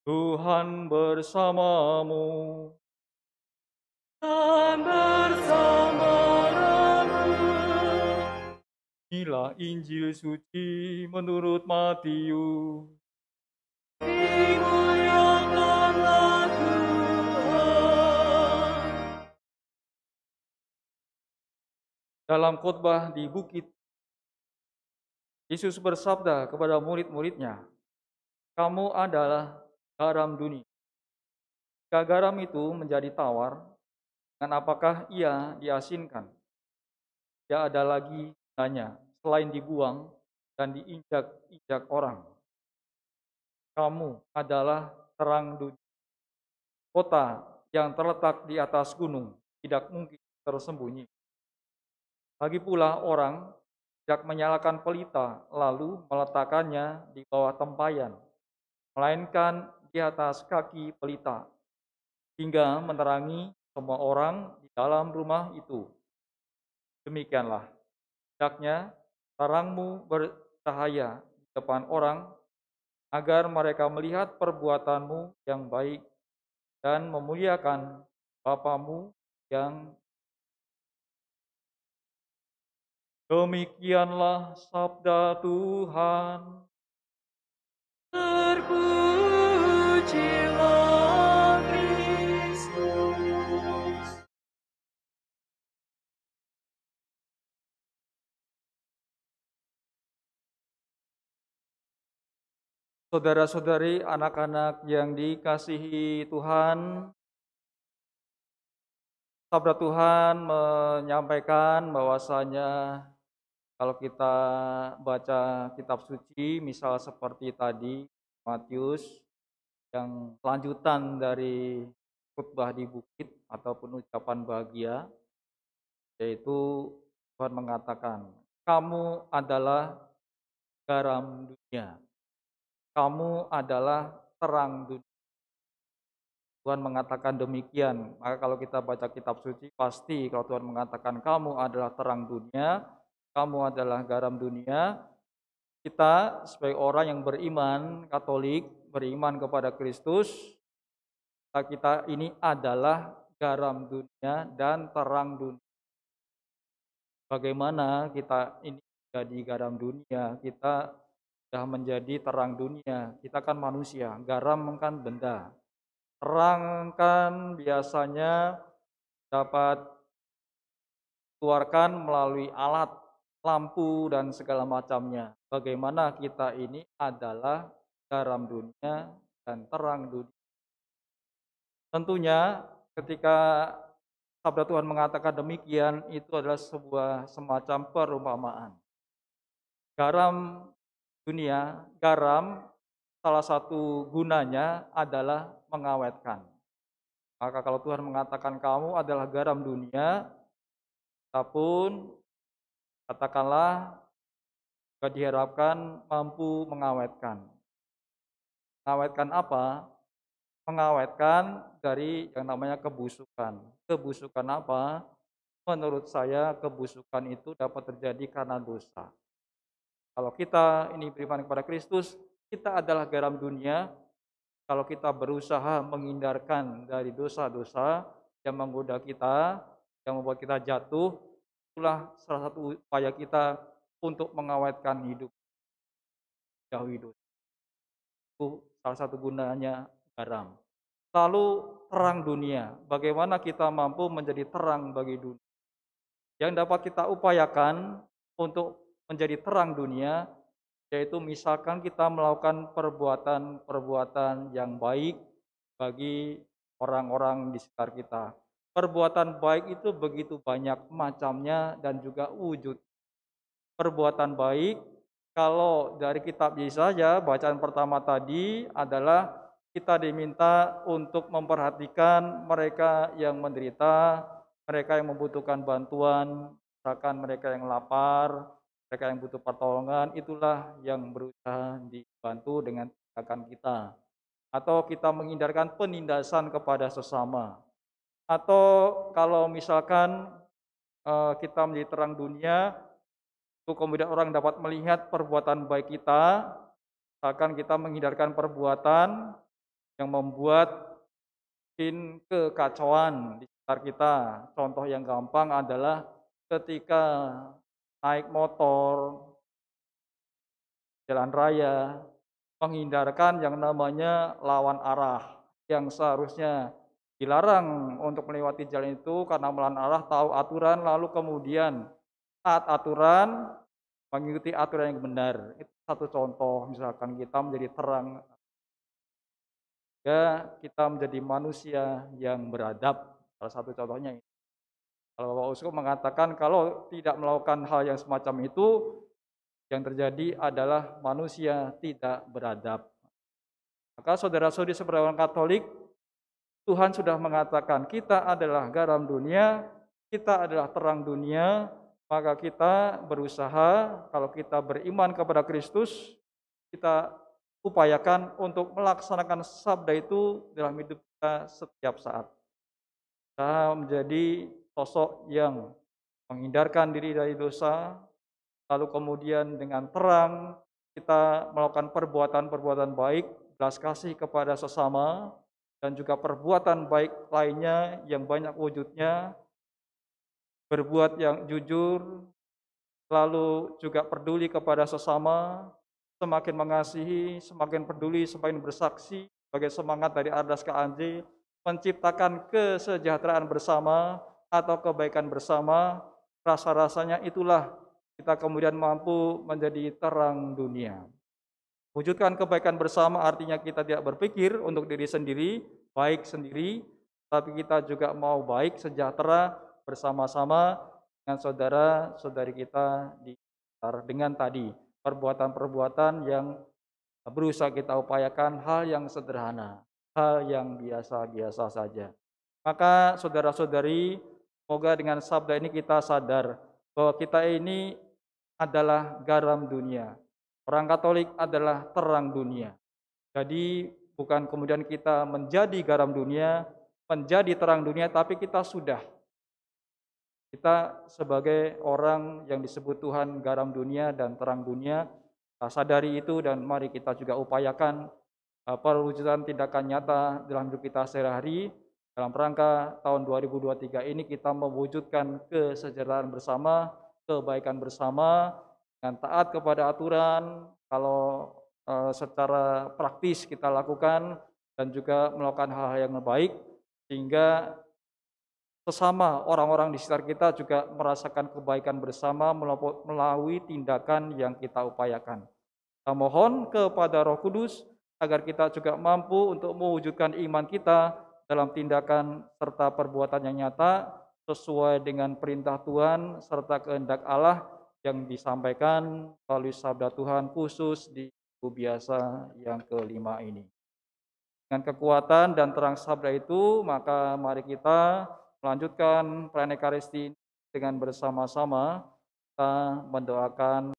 Tuhan bersamamu. Dan bersama rohmu. Inilah Injil suci menurut Matius. Dimuliakanlah Tuhan. Dalam khotbah di bukit, Yesus bersabda kepada murid-muridnya, "Kamu adalah garam dunia. Jika garam itu menjadi tawar, dengan apakah ia diasinkan? Tidak ada lagi gunanya selain dibuang dan diinjak-injak orang. Kamu adalah terang dunia. Kota yang terletak di atas gunung tidak mungkin tersembunyi. Lagi pula orang tidak menyalakan pelita lalu meletakkannya di bawah tempayan, melainkan di atas kaki pelita, hingga menerangi semua orang di dalam rumah itu. Demikianlah, hendaknya terangmu bercahaya di depan orang, agar mereka melihat perbuatanmu yang baik dan memuliakan Bapamu yang demikianlah sabda Tuhan. Terpujilah Kristus. Saudara-saudari, anak-anak yang dikasihi Tuhan, sabda Tuhan menyampaikan bahwasanya kalau kita baca kitab suci, misal seperti tadi Matius yang lanjutan dari khotbah di bukit ataupun ucapan bahagia, yaitu Tuhan mengatakan, "Kamu adalah garam dunia. Kamu adalah terang dunia." Tuhan mengatakan demikian. Maka kalau kita baca kitab suci, pasti kalau Tuhan mengatakan kamu adalah terang dunia, kamu adalah garam dunia, kita sebagai orang yang beriman Katolik, beriman kepada Kristus, kita ini adalah garam dunia dan terang dunia. Bagaimana kita ini jadi garam dunia, kita sudah menjadi terang dunia. Kita kan manusia, garam kan benda. Terang kan biasanya dapat dikeluarkan melalui alat, lampu, dan segala macamnya. Bagaimana kita ini adalah garam dunia dan terang dunia. Tentunya ketika sabda Tuhan mengatakan demikian, itu adalah sebuah semacam perumpamaan. Garam dunia, garam salah satu gunanya adalah mengawetkan. Maka kalau Tuhan mengatakan kamu adalah garam dunia, kita pun katakanlah juga diharapkan mampu mengawetkan. Mengawetkan apa? Mengawetkan dari yang namanya kebusukan. Kebusukan apa? Menurut saya kebusukan itu dapat terjadi karena dosa. Kalau kita ini beriman kepada Kristus, kita adalah garam dunia. Kalau kita berusaha menghindarkan dari dosa-dosa yang menggoda kita, yang membuat kita jatuh, itulah salah satu upaya kita untuk mengawetkan hidup, jauhi dosa. Itu salah satu gunanya garam. Lalu terang dunia, bagaimana kita mampu menjadi terang bagi dunia. Yang dapat kita upayakan untuk menjadi terang dunia, yaitu misalkan kita melakukan perbuatan-perbuatan yang baik bagi orang-orang di sekitar kita. Perbuatan baik itu begitu banyak macamnya dan juga wujud. Perbuatan baik, kalau dari kitab Yesaya, bacaan pertama tadi adalah kita diminta untuk memperhatikan mereka yang menderita, mereka yang membutuhkan bantuan, misalkan mereka yang lapar, mereka yang butuh pertolongan, itulah yang berusaha dibantu dengan tindakan kita. Atau kita menghindarkan penindasan kepada sesama. Atau kalau misalkan kita menjadi terang dunia, untuk kemudian orang dapat melihat perbuatan baik kita, misalkan kita menghindarkan perbuatan yang membuat bikin kekacauan di sekitar kita. Contoh yang gampang adalah ketika naik motor, jalan raya, menghindarkan yang namanya lawan arah, yang seharusnya dilarang untuk melewati jalan itu karena melawan arah, tahu aturan, lalu kemudian taat aturan, mengikuti aturan yang benar. Itu satu contoh, misalkan kita menjadi terang, ya kita menjadi manusia yang beradab. Salah satu contohnya ini. Kalau Bapak Uskup mengatakan kalau tidak melakukan hal yang semacam itu, yang terjadi adalah manusia tidak beradab. Maka saudara-saudari seperti orang Katolik, Tuhan sudah mengatakan kita adalah garam dunia, kita adalah terang dunia, maka kita berusaha kalau kita beriman kepada Kristus, kita upayakan untuk melaksanakan sabda itu dalam hidup kita setiap saat. Kita menjadi sosok yang menghindarkan diri dari dosa, lalu kemudian dengan terang kita melakukan perbuatan-perbuatan baik, belas kasih kepada sesama, dan juga perbuatan baik lainnya yang banyak wujudnya, berbuat yang jujur, lalu juga peduli kepada sesama, semakin mengasihi, semakin peduli, semakin bersaksi, sebagai semangat dari Ardas KANJ, menciptakan kesejahteraan bersama atau kebaikan bersama, rasa-rasanya itulah kita kemudian mampu menjadi terang dunia. Wujudkan kebaikan bersama artinya kita tidak berpikir untuk diri sendiri, baik sendiri, tapi kita juga mau baik, sejahtera bersama-sama dengan saudara-saudari kita di sekitar, dengan tadi perbuatan-perbuatan yang berusaha kita upayakan hal yang sederhana, hal yang biasa-biasa saja. Maka saudara-saudari, semoga dengan sabda ini kita sadar bahwa kita ini adalah garam dunia. Orang Katolik adalah terang dunia. Jadi bukan kemudian kita menjadi garam dunia, menjadi terang dunia, tapi kita sebagai orang yang disebut Tuhan garam dunia dan terang dunia, kita sadari itu dan mari kita juga upayakan perwujudan tindakan nyata dalam hidup kita sehari-hari. Dalam rangka tahun 2023 ini kita mewujudkan kesejahteraan bersama, kebaikan bersama, dengan taat kepada aturan, kalau secara praktis kita lakukan, dan juga melakukan hal-hal yang baik, sehingga sesama orang-orang di sekitar kita juga merasakan kebaikan bersama melalui tindakan yang kita upayakan. Kita mohon kepada Roh Kudus agar kita juga mampu untuk mewujudkan iman kita dalam tindakan serta perbuatan yang nyata sesuai dengan perintah Tuhan serta kehendak Allah yang disampaikan melalui sabda Tuhan khusus di minggu biasa yang kelima ini. Dengan kekuatan dan terang sabda itu, maka mari kita melanjutkan perayaan Ekaristi dengan bersama-sama kita mendoakan